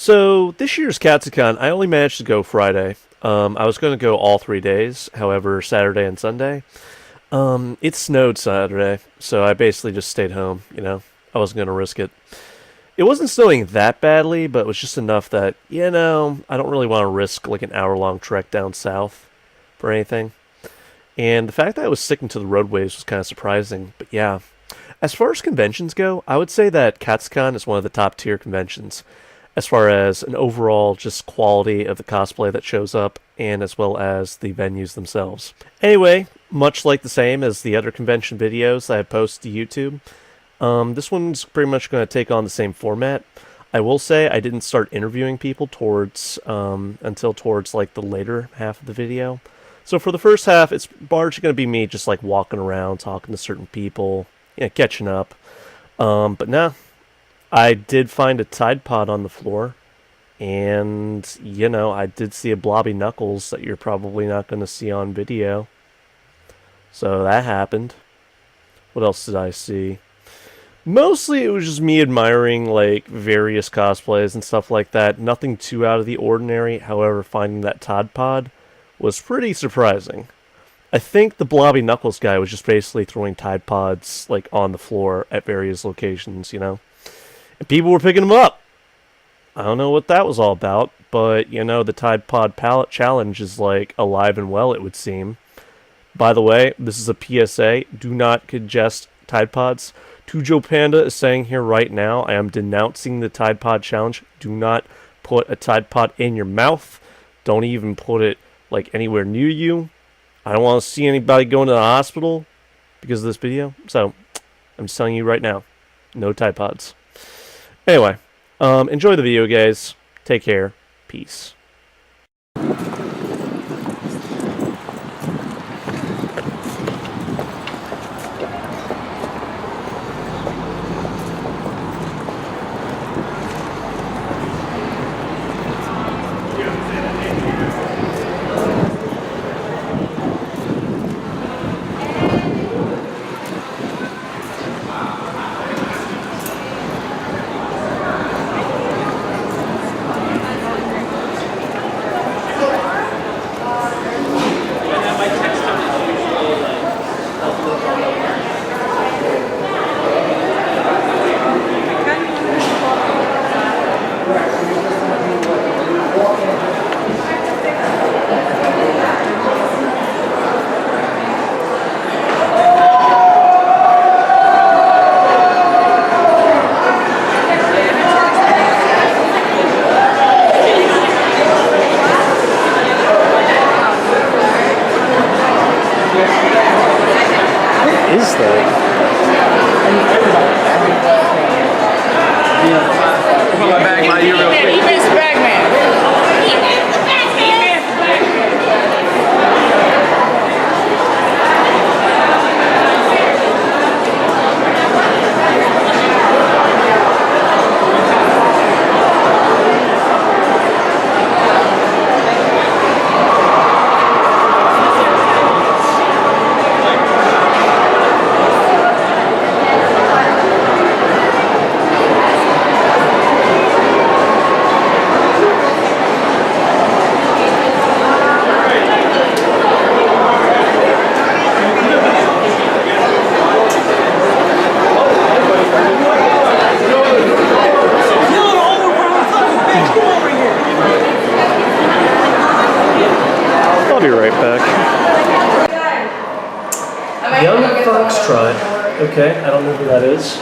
So this year's Katsucon, I only managed to go Friday. I was going to go all 3 days, however, Saturday and Sunday. It snowed Saturday, so I basically just stayed home. I wasn't going to risk it. It wasn't snowing that badly, but it was just enough that I don't really want to risk like an hour-long trek down south for anything. And the fact that I was sticking to the roadways was kind of surprising. But yeah, as far as conventions go, I would say that Katsucon is one of the top tier conventions as far as an overall just quality of the cosplay that shows up and as well as the venues themselves. Anyway, much like the same as the other convention videos that I post to YouTube, this one's pretty much going to take on the same format. I will say I didn't start interviewing people until towards like the later half of the video. So for the first half, it's largely going to be me just like walking around, talking to certain people, catching up. But no, I did find a Tide Pod on the floor, and, I did see a blobby Knuckles that you're probably not going to see on video. So that happened. What else did I see? Mostly it was just me admiring, like, various cosplays and stuff like that. Nothing too out of the ordinary. However, finding that Tide Pod was pretty surprising. I think the blobby Knuckles guy was just basically throwing Tide Pods, like, on the floor at various locations, And people were picking them up. I don't know what that was all about, but, the Tide Pod Palette Challenge is, like, alive and well, it would seem. By the way, this is a PSA. Do not congest Tide Pods. Tujo Panda is saying here right now, I am denouncing the Tide Pod Challenge. Do not put a Tide Pod in your mouth. Don't even put it, like, anywhere near you. I don't want to see anybody going to the hospital because of this video. So, I'm just telling you right now, no Tide Pods. Anyway, enjoy the video, guys. Take care. Peace. Is that? Put my bag by you real quick. He missed Bagman. I'll be right back. Young Foxtrot. Okay, I don't know who that is.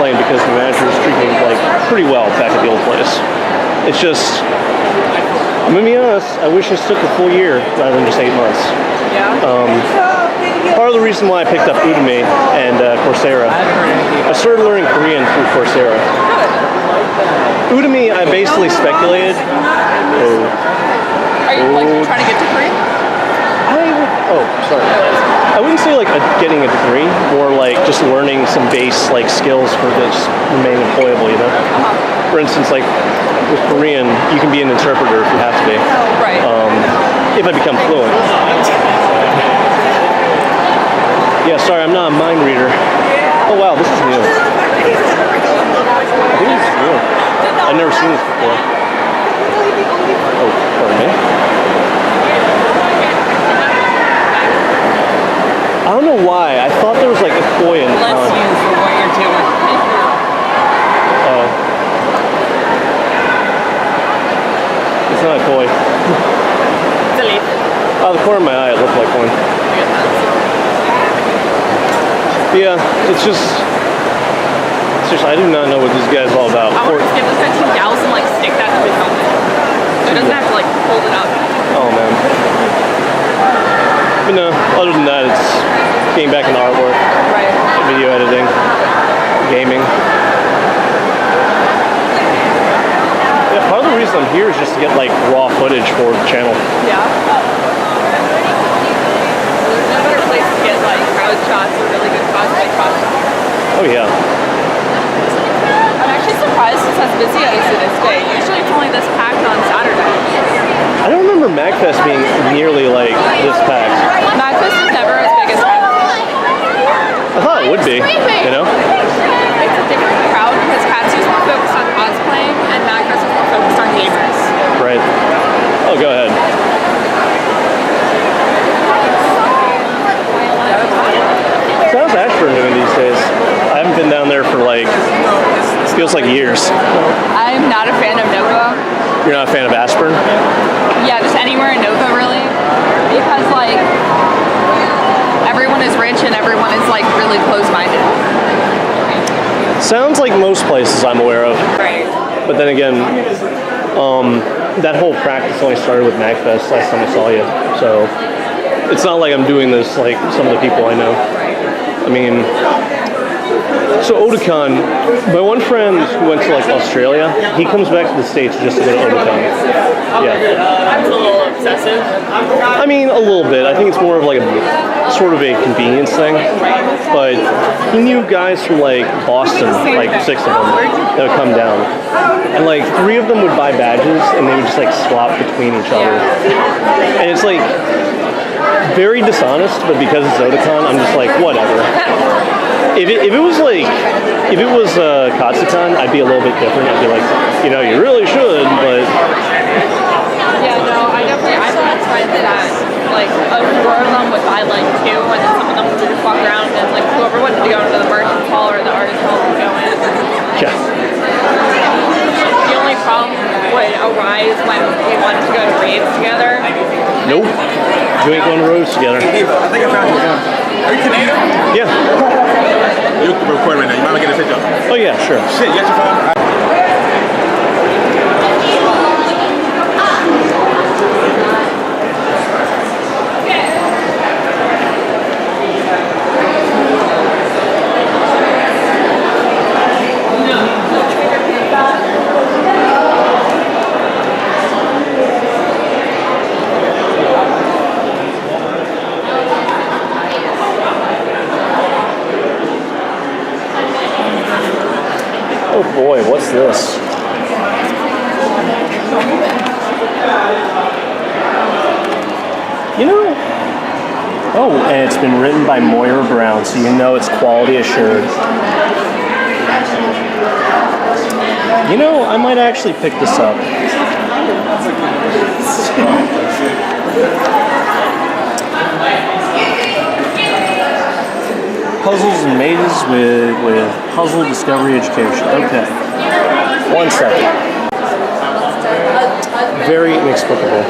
complain because the manager is treating me like pretty well back at the old place. It's just, I'm gonna be honest, I wish this took a full year rather than just 8 months. Part of the reason why I picked up Udemy and Coursera, I started learning Korean through Coursera. Udemy, I basically speculated. Are you like trying to get to Korean? Sorry. I wouldn't say like getting a degree, more like just learning some base like skills for this remain employable, you know? For instance, like with Korean, you can be an interpreter if you have to be. Right. If I become fluent. Yeah, sorry, I'm not a mind reader. Oh wow, this is new. I think this is new. I've never seen this before. Oh, pardon me. I don't know why. I thought there was like a koi in the Bless pond. you for what you're doing. Oh. It's not a koi. It's a leaf. Out of the corner of my eye, it looked like one. Yeah, it's just, I do not know what this guy's all about. I want to skip this 15 gals and like stick that to his helmet. So it doesn't have to like hold it up. Oh man. But no, other than that, it's getting back into artwork, Right. video editing, gaming. Yeah, part of the reason I'm here is just to get like raw footage for the channel. Yeah. There's no better place to get like crowd shots or really good cosplay shots. Oh yeah. I'm actually surprised it's as busy as it is today. Usually it's only this packed on Saturday. I don't remember MagFest being nearly like this packed. MagFest is never as big as Katsucon. I thought it would be, you know? It's a different crowd because Katsu is more focused on cosplaying and MagFest is more focused on gamers. Right. Oh, go ahead. So how's Ashburn doing these days? I haven't been down there for like, feels like years. I'm not a fan of Nova. You're not a fan of Ashburn? Yeah, just anywhere in Nova really. Because like everyone is rich and everyone is like really close-minded. Sounds like most places I'm aware of. Right. But then again, that whole practice only started with MagFest last time I saw you. So it's not like I'm doing this like some of the people I know. I mean, so Otakon, my one friend who went to like Australia, he comes back to the States just to go to Otakon. Yeah. That's a little obsessive. I mean, a little bit. I think it's more of like a sort of a convenience thing. But he knew guys from like Boston, like 6 of them, that would come down. And like 3 of them would buy badges and they would just like swap between each other. And it's like very dishonest, but because it's Otakon, I'm just like, whatever. If it was like, if it was Katsucon, I'd be a little bit different. I'd be like, you know, you really should, but... Yeah, no, I think it's fine that like 4 of them would buy like 2 and then some of them would just walk around and like whoever wanted to go into the merchant hall or the artist hall would go in. Yeah. The only problem would arise when we wanted to go to raves together. Nope. You ain't going to roads together. I think I found you. Are you Canadian? Yeah. You're recording right now. You might get a picture. Oh yeah, sure. Shit, you got your phone? Oh boy, what's this? You know, oh, and it's been written by Moira Brown, so you know it's quality assured. You know, I might actually pick this up. Puzzles and mazes with puzzle discovery education. Okay. 1 second. Very inexplicable.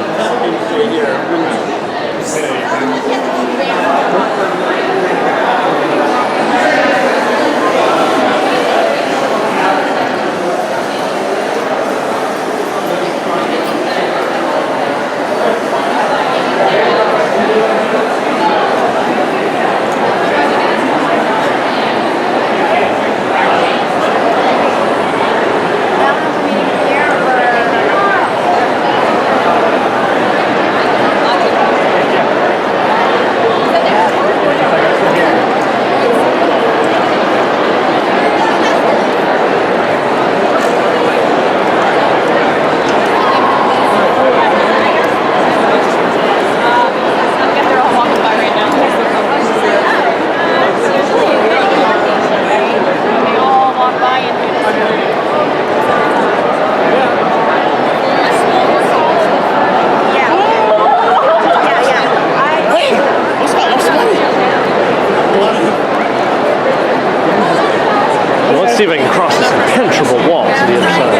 See if I can cross this impenetrable wall to the other side.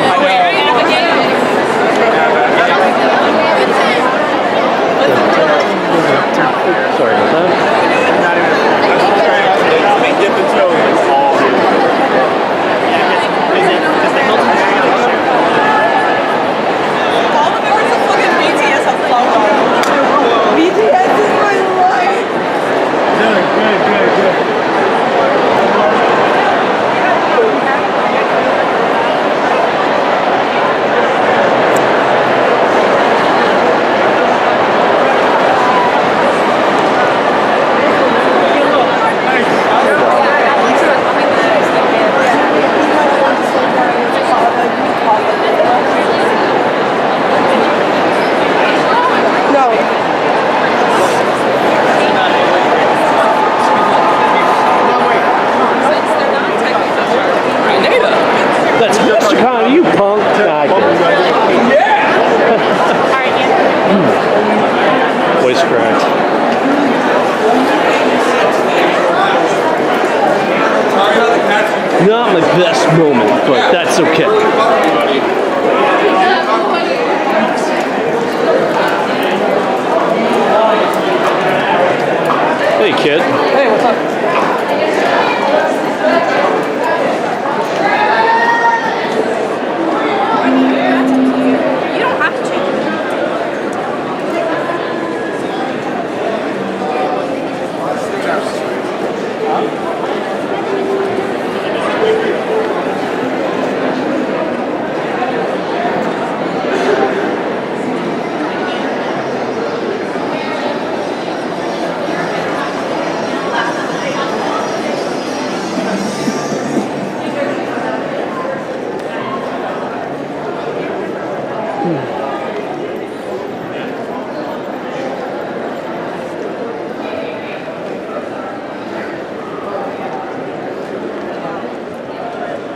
Sorry about that. They dip the toe like all All the members of fucking BTS have flown on. BTS is my life. good. That's Katsucon, you punk. Nah, voice cracked. Not my best moment, but that's okay. Hey, kid. Hey, what's up? You don't have to.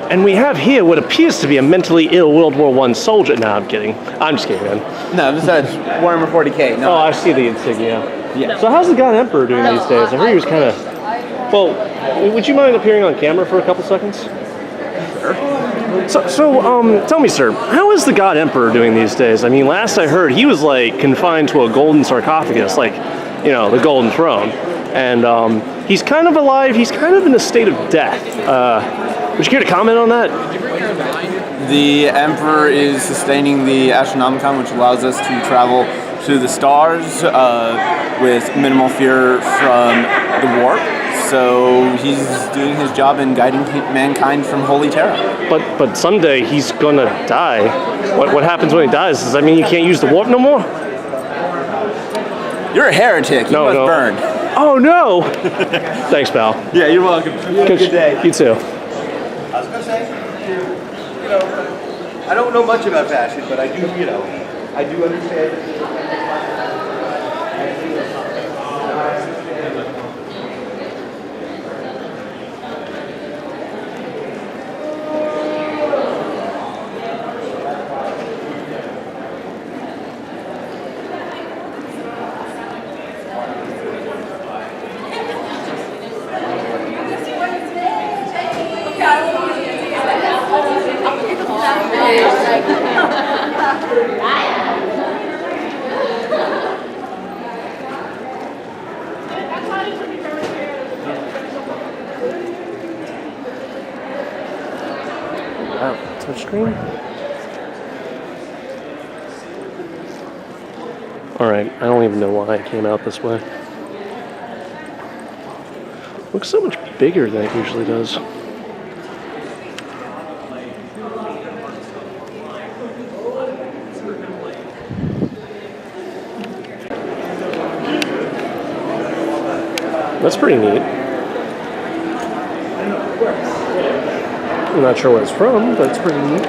And we have here what appears to be a mentally ill World War I soldier. No, I'm kidding. I'm just kidding, man. No, besides Warhammer 40k. No. Oh, I see the insignia. Yeah. So how's the God Emperor doing these days? I heard he was kind of... Well, would you mind appearing on camera for a couple seconds? Sure. So, tell me, sir, how is the God Emperor doing these days? I mean, last I heard, he was, like, confined to a golden sarcophagus, like, you know, the Golden Throne. And, he's kind of alive. He's kind of in a state of death. Would you care to comment on that? The Emperor is sustaining the Astronomicon, which allows us to travel to the stars with minimal fear from the warp. So he's doing his job in guiding mankind from holy terror. But someday he's gonna die. What happens when he dies? Does that mean you can't use the warp no more? You're a heretic. You must burn. Oh no! Thanks, pal. Yeah, you're welcome. Good day. You too. I was gonna say, you know, I don't know much about fashion, but I do, you know, I do understand. Wow, touchscreen? Alright, I don't even know why it came out this way. Looks so much bigger than it usually does. That's pretty neat. I'm not sure what it's from, but it's pretty neat.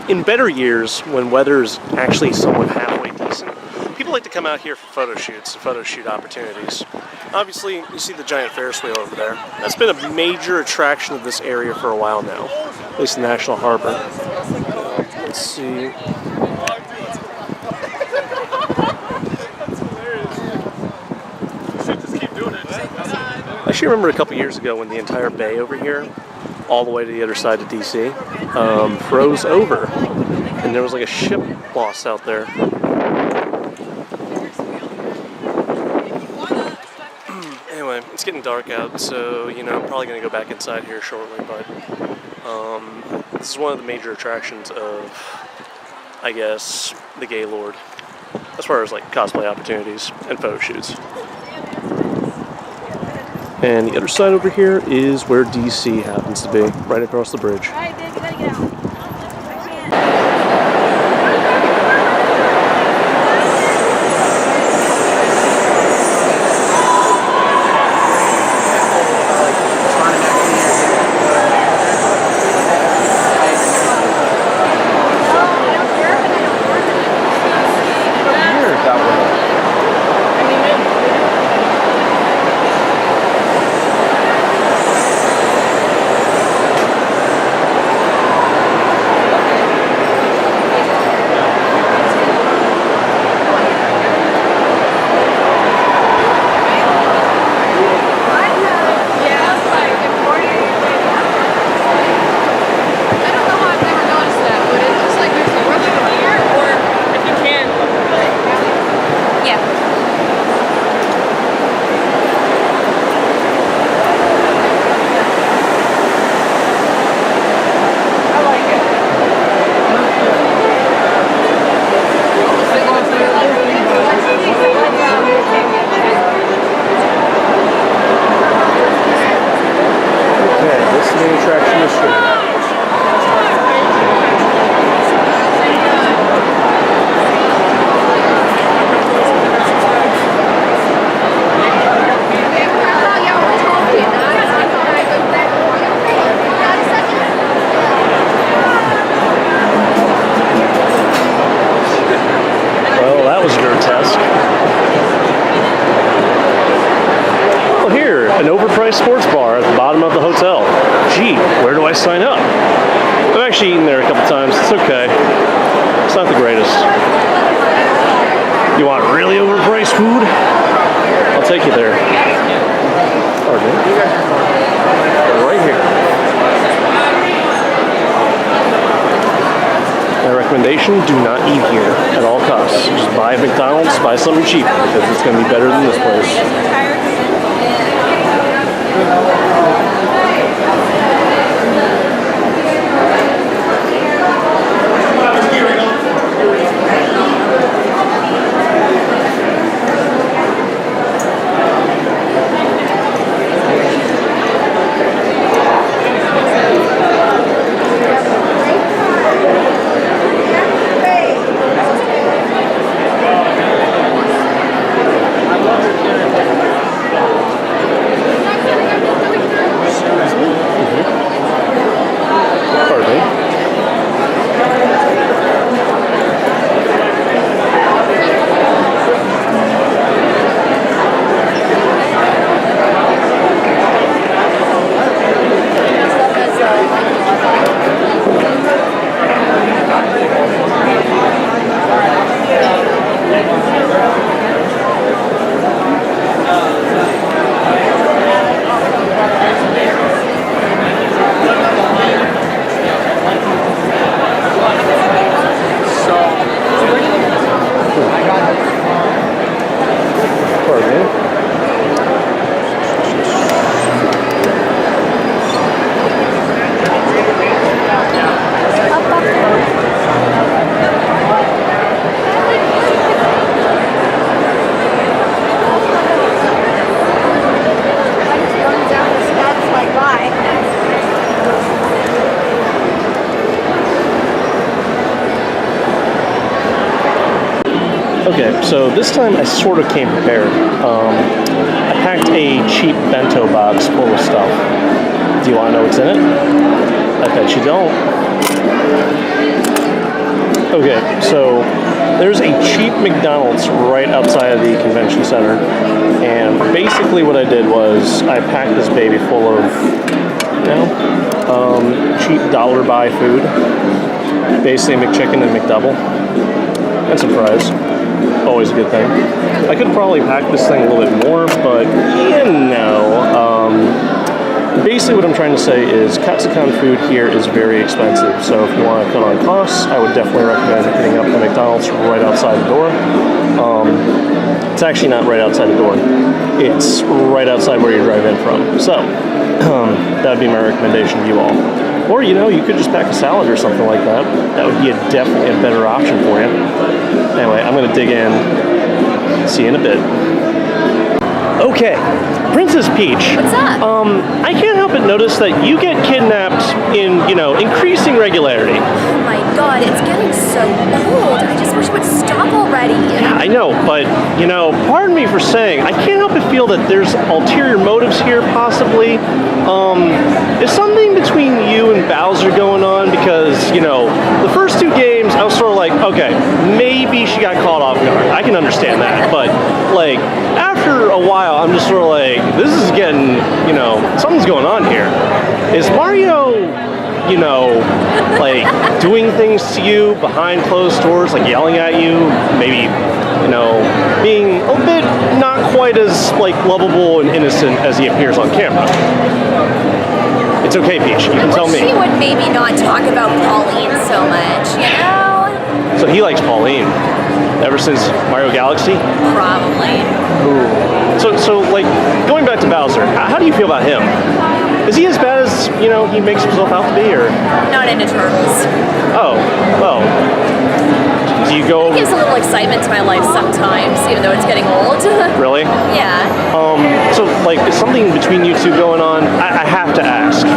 in better years, when weather's actually somewhat halfway decent, people like to come out here for photo shoots and photo shoot opportunities. Obviously, you see the giant Ferris wheel over there. That's been a major attraction of this area for a while now, at least the National Harbor. Let's see. I actually remember a couple years ago when the entire bay over here, all the way to the other side of DC, froze over, and there was like a ship lost out there. Anyway, it's getting dark out, so I'm probably gonna go back inside here shortly. But this is one of the major attractions of, I guess, the Gaylord, as far as like cosplay opportunities and photo shoots. And the other side over here is where DC happens to be, right across the bridge. All right, babe, you gotta get out. An overpriced sports bar at the bottom of the hotel. Gee, where do I sign up? I've actually eaten there a couple times. It's okay. It's not the greatest. You want really overpriced food? I'll take you there. Pardon me. Right here. My recommendation, do not eat here at all costs. Just buy at McDonald's, buy something cheap, because it's going to be better than this place. Okay, so this time I sort of came prepared. I packed a cheap bento box full of stuff. Do you want to know what's in it? I bet you don't. Okay, so there's a cheap McDonald's right outside of the convention center, and basically what I did was I packed this baby full of, cheap dollar buy food. Basically McChicken and McDouble, and some fries. Always a good thing. I could probably pack this thing a little bit more, but basically what I'm trying to say is Katsucon food here is very expensive. So if you want to cut on costs, I would definitely recommend hitting up the McDonald's right outside the door. It's actually not right outside the door. It's right outside where you drive in from. So that would be my recommendation to you all. Or, you could just pack a salad or something like that. That would be definitely a better option for you. Anyway, I'm going to dig in. See you in a bit. Okay, Princess Peach. What's up? I can't help but notice that you get kidnapped in, increasing regularity. Oh my god, it's getting so cold. I just wish it would stop already. Yeah, I know, but, pardon me for saying, I can't help but feel that there's ulterior motives here, possibly. Is something between you and Bowser going on? Because, the first two games, I was sort of like, okay, maybe she got caught off guard. I can understand that, but, after a while, I'm just sort of like, this is getting, something's going on here. Is Mario, doing things to you behind closed doors, like yelling at you, maybe, being a bit not quite as, lovable and innocent as he appears on camera? It's okay, Peach, you can tell me. She would maybe not talk about Pauline so much, So he likes Pauline. Ever since Mario Galaxy? Probably. Ooh. So going back to Bowser, how do you feel about him? Is he as bad as, he makes himself out to be, or? Not into turtles. Oh, well. Do you go... It gives a little excitement to my life sometimes, even though it's getting old. Really? Yeah. So, is something between you two going on? I have to ask.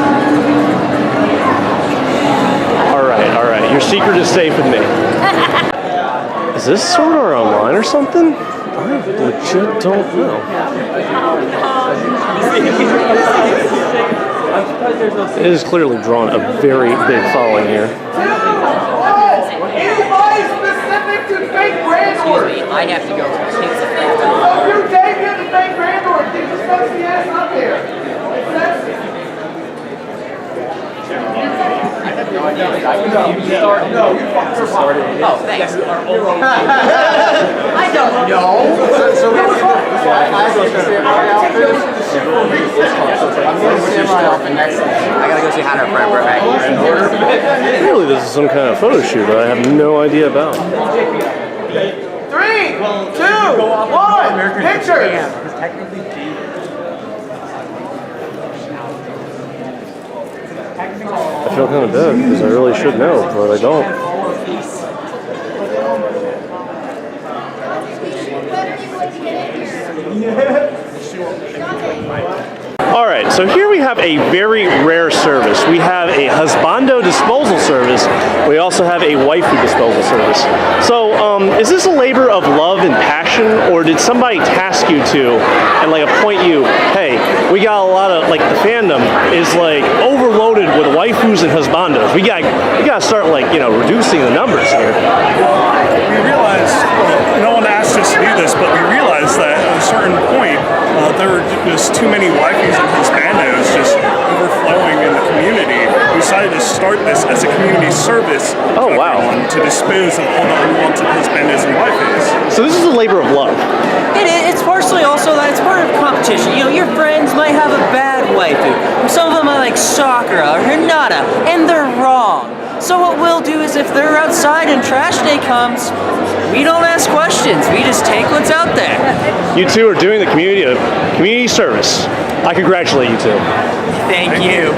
All right. Your secret is safe with me. Is this Sword Art Online or something? I legit don't know. It has clearly drawn a very big following here. Anybody specific to fake Grandor? Excuse me, I have to go. Oh, you gave him the fake Grandor. Get your sexy ass up there. No, you fucking started. Oh, thanks. I don't know. So I have to go samurai outfit. I'm going to samurai outfit next. I gotta go say hi to a friend. We're back. Clearly this is some kind of photo shoot that I have no idea about. 3, 2, 1, pictures. I feel kind of bad because I really should know, but I don't. Alright, so here we have a very rare service. We have a husbando disposal service. We also have a waifu disposal service. So, is this a labor of love and passion, or did somebody task you to and appoint you, hey, we got a lot of, the fandom is overloaded with waifus and husbandos. We gotta start reducing the numbers here. We realized, no one asked us to do this, but we realized that at a certain point, there were just too many waifus and husbandos just overflowing in the community. We decided to start this as a community service to dispose of all the unwanted husbandos and waifus. So this is a labor of love. It's partially also that it's part of competition. Your friends might have a bad waifu. Some of them are like Sakura or Hinata, and they're wrong. So what we'll do is if they're outside and trash day comes, we don't ask questions. We just take what's out there. You two are doing the community service. I congratulate you two. Thank you.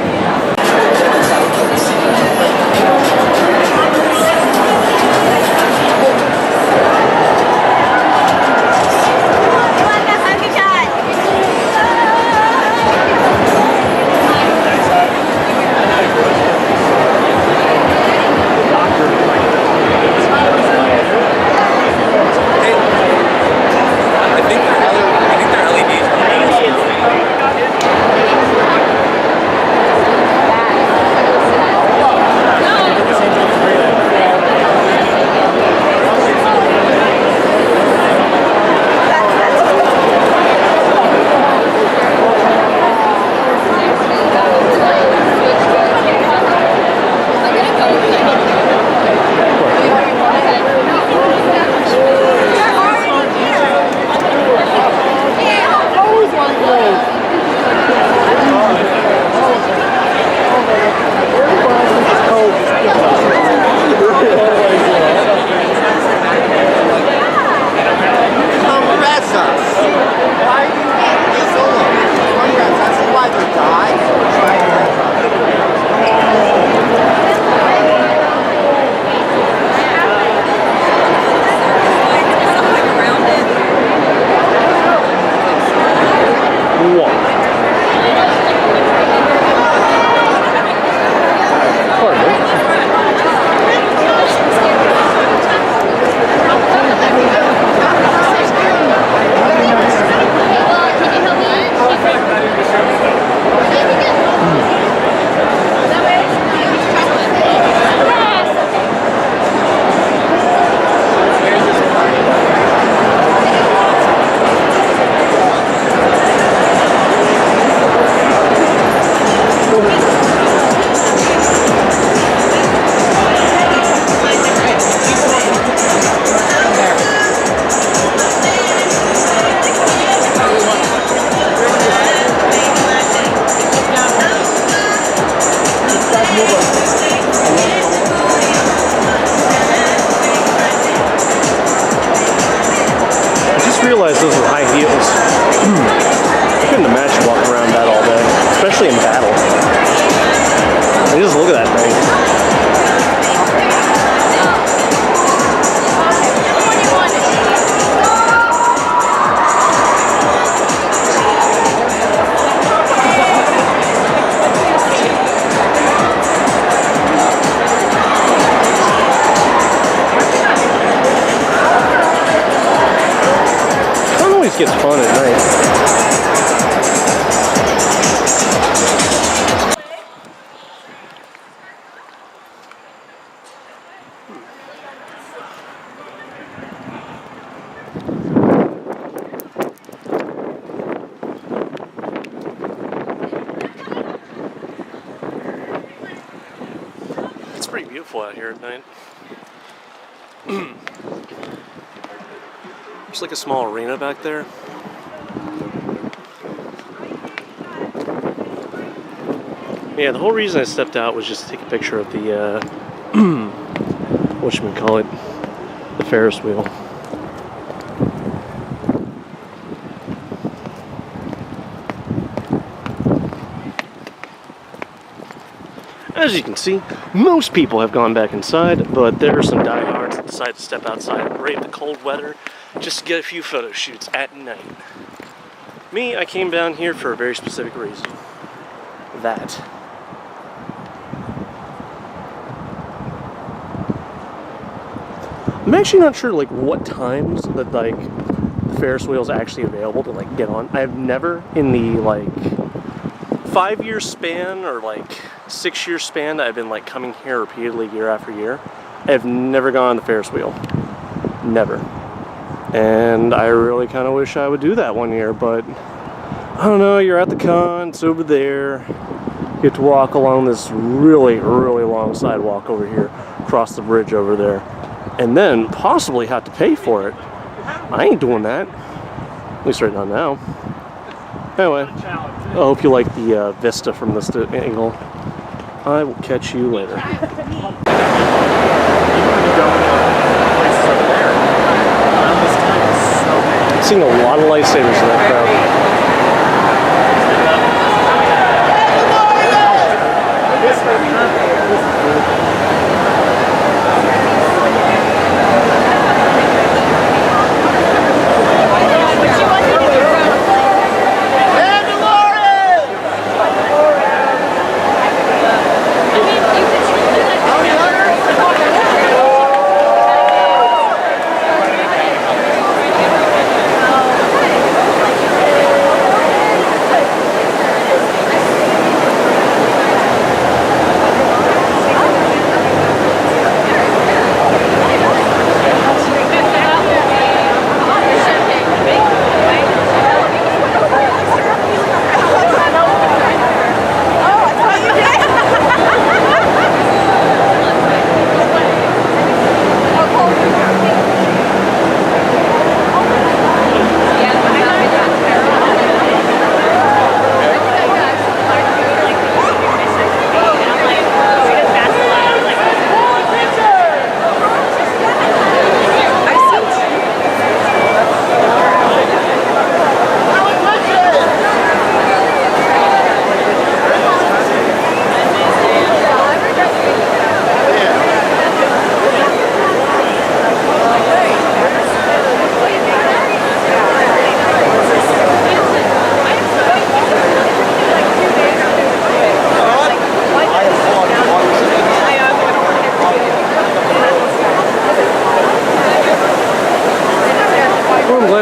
realized those were high heels. I couldn't imagine walking around that all day, especially in battle. And just look at that thing. Gets fun at night. It's pretty beautiful out here at night. There's like a small arena back there. Yeah, the whole reason I stepped out was just to take a picture of the, whatchamacallit, the Ferris wheel. As you can see, most people have gone back inside, but there are some diehards that decide to step outside and brave the cold weather just to get a few photo shoots at night. Me, I came down here for a very specific reason. That. I'm actually not sure like what times that like the Ferris wheel is actually available to like get on. I've never in the like 5-year span or like 6-year span that I've been like coming here repeatedly year after year, I've never gone on the Ferris wheel. Never. And I really kind of wish I would do that one year, but I don't know, you're at the con, it's over there. You have to walk along this really, really long sidewalk over here, cross the bridge over there, and then possibly have to pay for it. I ain't doing that. At least right now. Anyway, I hope you like the vista from this angle. I will catch you later. Seeing a lot of lightsabers in that crowd.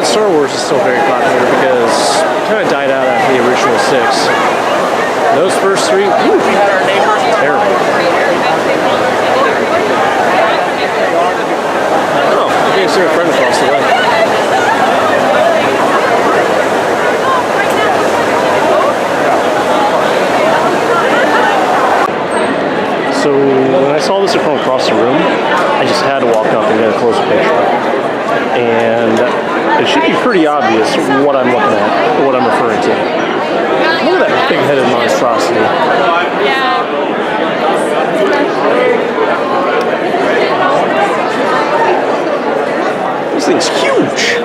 Star Wars is still very popular because it kind of died out after the original 6. Those first 3, terrible. Oh, I can't see a friend across the way. So when I saw this from across the room, I just had to walk up and get a closer picture. And it should be pretty obvious what I'm looking at, or what I'm referring to. Look at that big-headed monstrosity. Yeah. This thing's huge.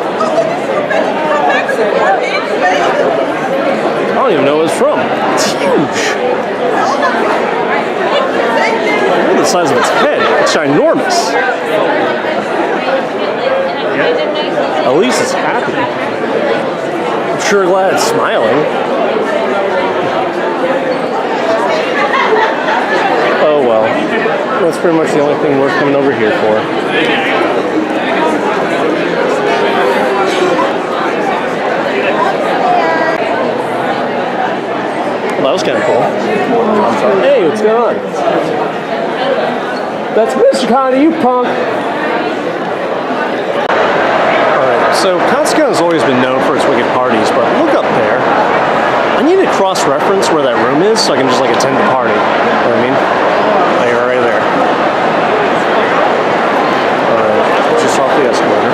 size of its head. It's ginormous. Yeah. At least it's happy. I'm sure glad it's smiling. Oh well. That's pretty much the only thing worth coming over here for. Well, that was kind of cool. Hey, what's going on? That's Mr. Connie, you punk! Alright, so Katsucon has always been known for its wicked parties, but look up there. I need to cross-reference where that room is so I can just like attend the party. You know what I mean? Like right there. Alright, just off the escalator.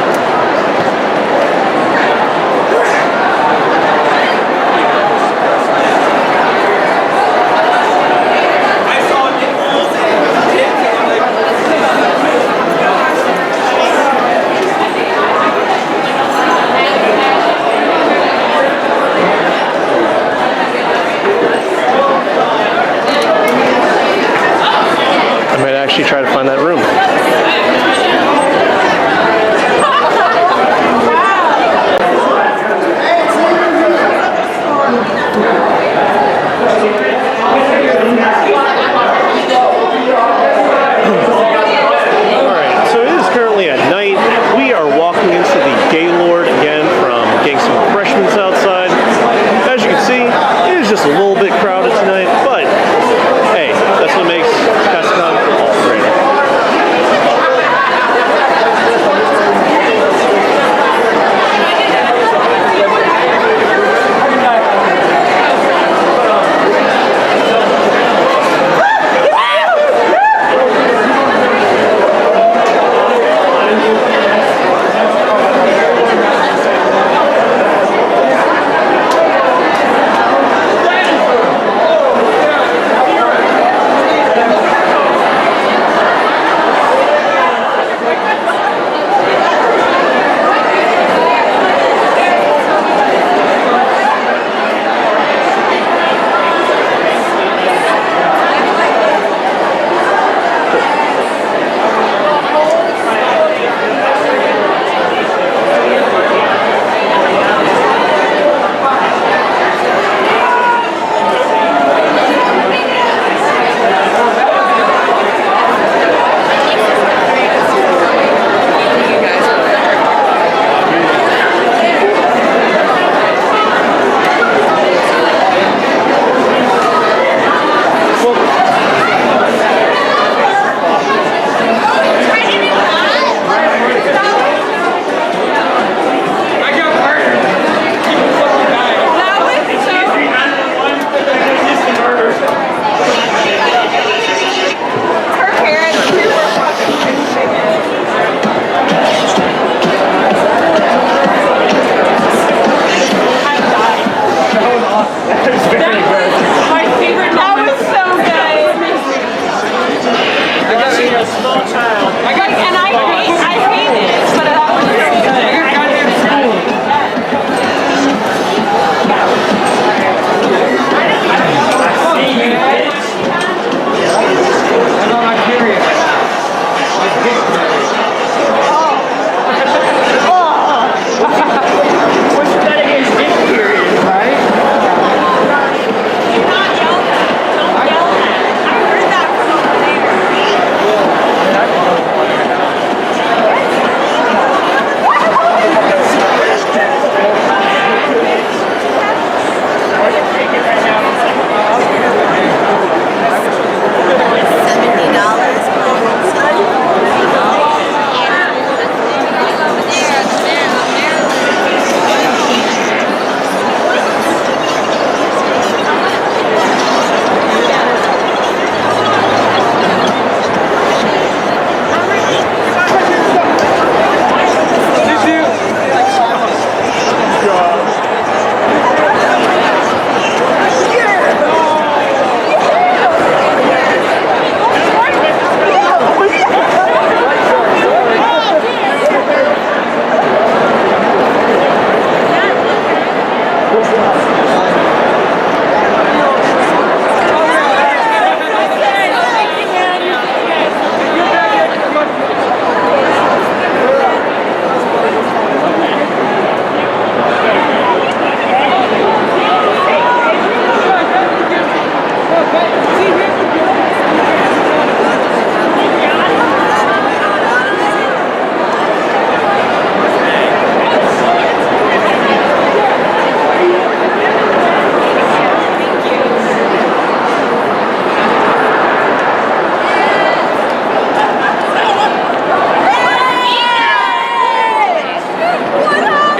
Try to find that room. Alright, so it is currently at night. We are walking into the Gaylord again from getting some refreshments outside. As you can see, it is just a little bit crowded tonight, but hey, that's what makes Katsucon all great.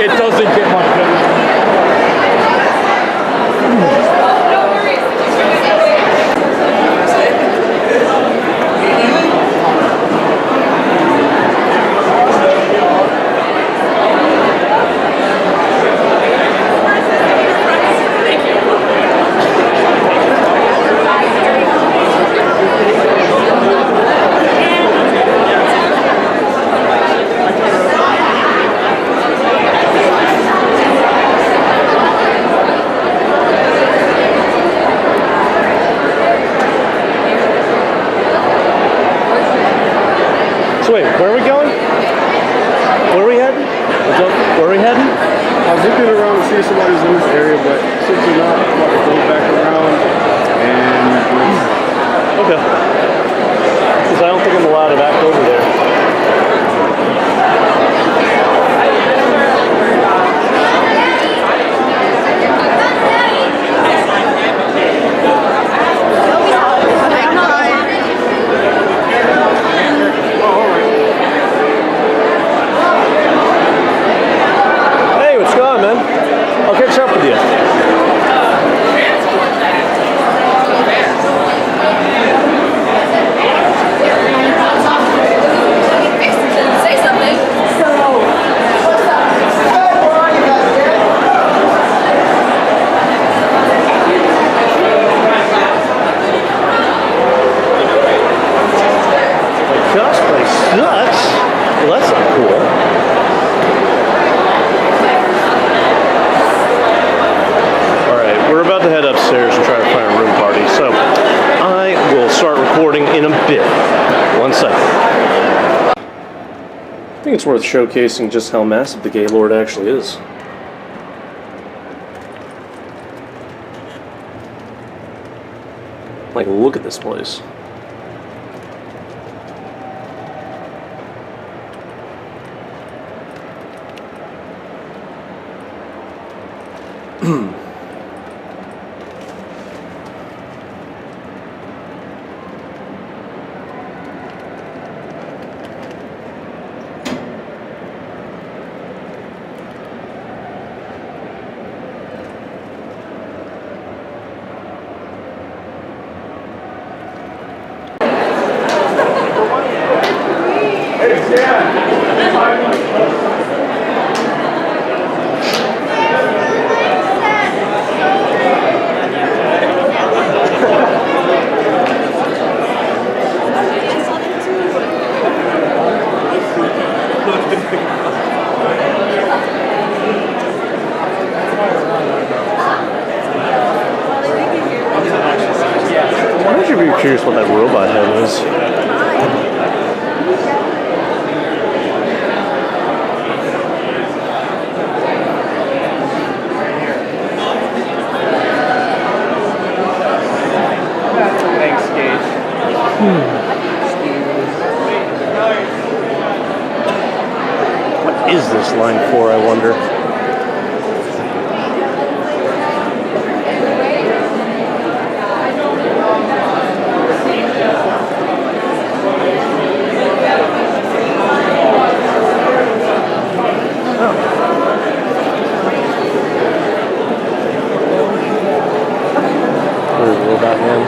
It doesn't get much better. So wait, where are we going? Where are we heading? Where are we heading? I was looking around to see if somebody's in this area, but since you're not, I'm about to go back around and Okay. Because I don't think I'm allowed to back over there. Hey, what's going on, man? I'll catch up with you. Say something. Cosplay sucks. Well, that's not cool. Alright, we're about to head upstairs and try to find a room party, so I will start recording in a bit. 1 second. I think it's worth showcasing just how massive the Gaylord actually is. Like, look at this place. I'm actually really curious what that robot head is. Thanks, Gage. What is this line for, I wonder? Where's the robot man?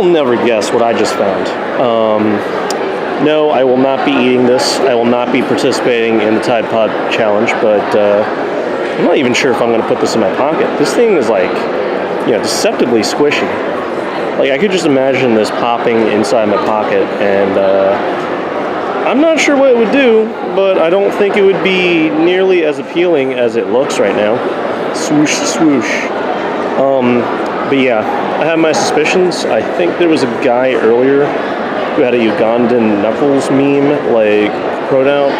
never guess what I just found. No, I will not be eating this. I will not be participating in the Tide Pod challenge, but I'm not even sure if I'm going to put this in my pocket. This thing is like, deceptively squishy. Like, I could just imagine this popping inside my pocket, and I'm not sure what it would do, but I don't think it would be nearly as appealing as it looks right now. Swoosh, swoosh. But yeah, I have my suspicions. I think there was a guy earlier who had a Ugandan Knuckles meme, like, wrote out.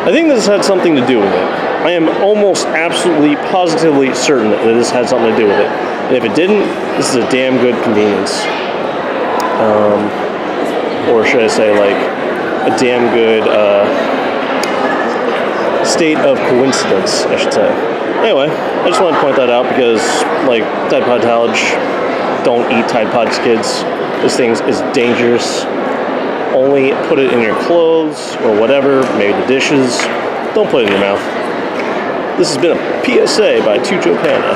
I think this had something to do with it. I am almost absolutely, positively certain that this had something to do with it. And if it didn't, this is a damn good convenience. Or should I say, like, a damn good state of coincidence, I should say. Anyway, I just wanted to point that out because, like, Tide Pod College, don't eat Tide Pods, kids. This thing is dangerous. Only put it in your clothes or whatever, maybe the dishes. Don't put it in your mouth. This has been a PSA by Tujo Panda.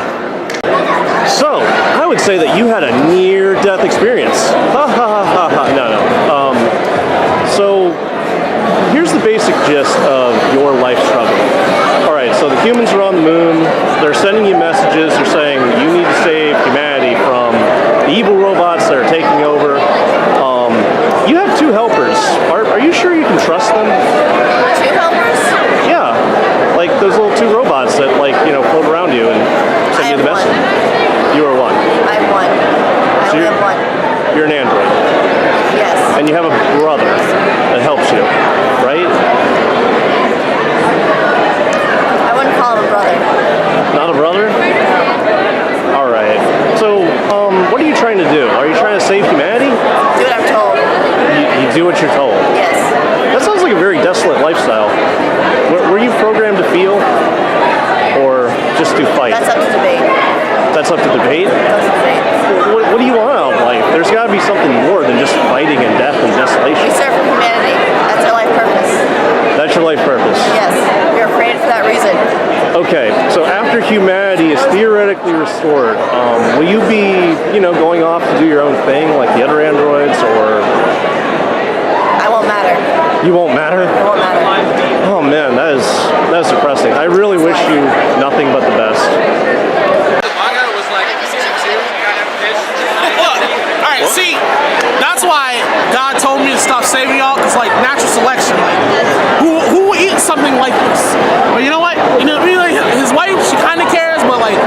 So, I would say that you had a near-death experience. Ha ha ha ha ha. No. So, here's the basic gist of your life struggle. Alright, so the humans are on the moon. They're sending you messages. They're saying you need to save humanity from the evil robots that are taking over. You have two helpers. Are you sure you can trust them? Two helpers? Yeah. Like those little two robots that, like, float around you and send you the message. You are one. I'm one. I only have one. You're an android. Yes. And you have a brother that helps you, right? I wouldn't call him a brother. Not a brother? Alright. So, what are you trying to do? Are you trying to save humanity? Do what I'm told. You do what you're told? Yes. That sounds like a very desolate lifestyle. Were you programmed to feel? Or just to fight? That's up to debate. That's up to debate? That's up to debate. What do you want out of life? There's got to be something more than just fighting and death and desolation. We serve for humanity. That's our life purpose. That's your life purpose? Yes. We were created for that reason. Okay, so after humanity is theoretically restored, will you be, going off to do your own thing like the other androids, or? I won't matter. You won't matter? I won't matter. Oh man, that is depressing. I really wish you nothing but the best. Alright, see, that's why God told me to stop saving y'all, because, like, natural selection, like, who will eat something like this? But you know what? His wife, she kind of cares, but, like,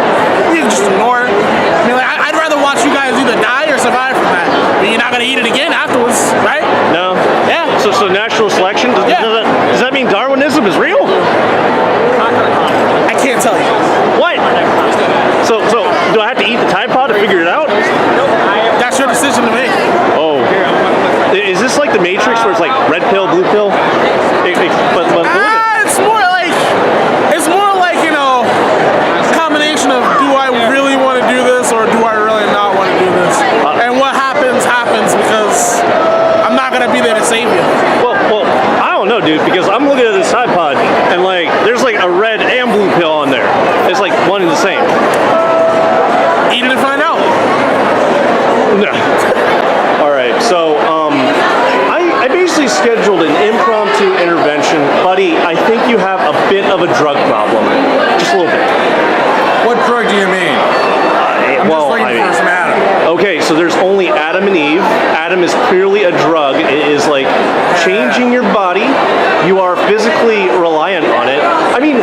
you can just ignore her. I mean, like, I'd rather watch you guys either die or survive from that. But you're not going to eat it again afterwards, right? No? Yeah. So natural selection? Does that mean Darwinism is real? I can't tell you. What? So do I have to eat the Tide Pod to figure it out? That's your decision to make. Oh. Is this like the Matrix where it's like red pill, blue pill? It's more like, a combination of, do I really want to do this or do I really not want to do this? And what happens, because I'm not going to be there to save you. Well, I don't know, dude, because I'm looking at this Tide Pod and, like, there's like a red and blue pill on there. It's like one and the same. Eat it and find out. No. Alright, so, I basically scheduled an impromptu intervention. Buddy, I think you have a bit of a drug problem. Just a little bit. What drug do you mean? I'm just looking for some Adam. Okay, so there's only Adam and Eve. Adam is clearly a drug. It is like changing your body. You are physically reliant on it. I mean,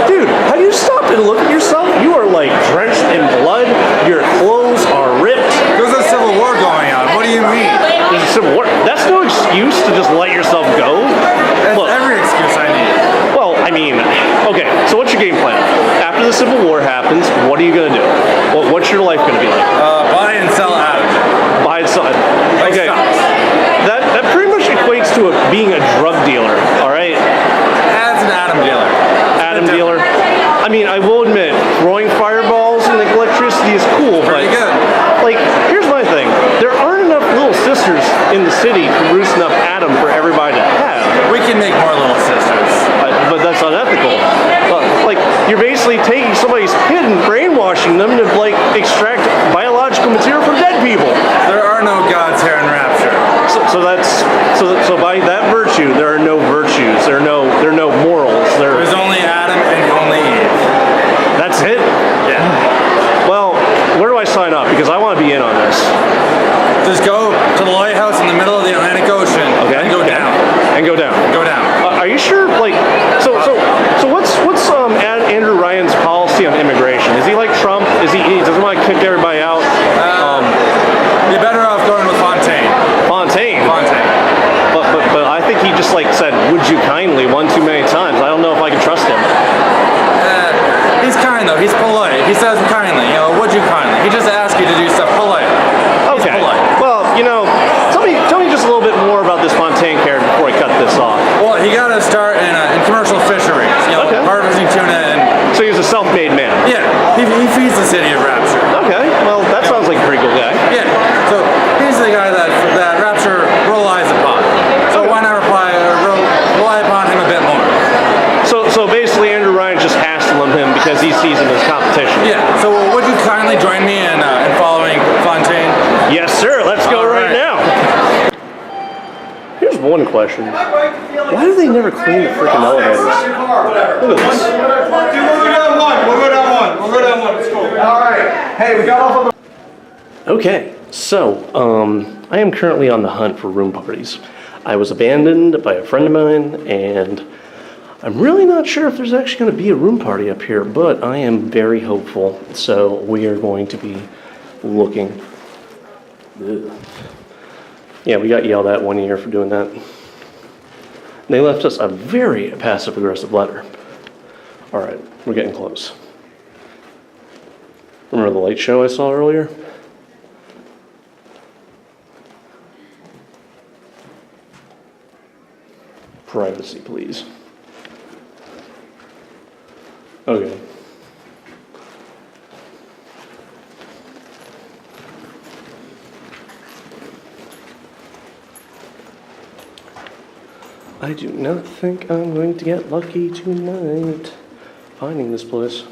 dude, have you stopped and looked at yourself? You are like drenched in blood. Your clothes are ripped. There's a civil war going on. What do you mean? There's a civil war. That's no excuse to just let yourself go. That's every excuse I need. Well, I mean, okay, so what's your game plan? After the Civil War happens, what are you going to do? What's your life going to be like? Buy and sell Adam. Buy and sell. Okay, that pretty much equates to being a drug dealer, all right? That's an Adam dealer. Adam dealer? I mean, I will admit, throwing fireballs and electricity is cool, Pretty but, good. like, here's my thing. There aren't enough little sisters in the city to roost enough Adam for everybody to have. We can make more little sisters. But that's unethical. Like, you're basically taking somebody's kid and brainwashing them to, like, extract biological material from dead people. There are are no gods here in Rapture. So by that virtue, there are no virtues. There are no morals. There's only Adam and only Eve. That's it. Yeah. Well, where do I sign up? Because I want to be in on this. Just go to the lighthouse in the middle of the Atlantic Ocean. Okay. And go down. And go down. Go down. Are you sure? Like, so what's Andrew Ryan's policy on immigration? Is he like Trump? He doesn't want to kick everybody out? You're better off going with Fontaine. Fontaine. But I think he just like said, "Would you kindly?" one too many times. I don't know if I can trust him. He's kind though. He's polite. He says kindly. You know, would you kindly? He just asks you to do stuff polite. He's Okay. polite. Well, tell me just a little bit more about this Fontaine character before I cut this off. Well, he got to start in commercial fisheries. Okay. Harvesting tuna and. So he's a self-made man. Yeah, he feeds the city of Rapture. Okay. Well, that sounds like a pretty cool guy. Yeah. So he's the guy that Rapture relies upon. So why not rely upon him a bit more? So basically, Andrew Ryan just hassling him because he sees him as competition. Yeah. So would you kindly join me in following Fontaine? Yes, sir. Let's go All right right. now. Here's one question. Why do they never clean the freaking elevators? Look at this. We'll go down one. It's cool. All right. Hey, we got off of the... Okay, so I am currently on the hunt for room parties. I was abandoned by a friend of mine, and I'm really not sure if there's actually going to be a room party up here, but I am very hopeful. So we are going to be looking. Ugh. Yeah, we got yelled at one year for doing that. They left us a very passive-aggressive letter. All right, we're getting close. Remember the light show I saw earlier? Privacy, please. Okay. I do not think I'm going to get lucky tonight finding this place.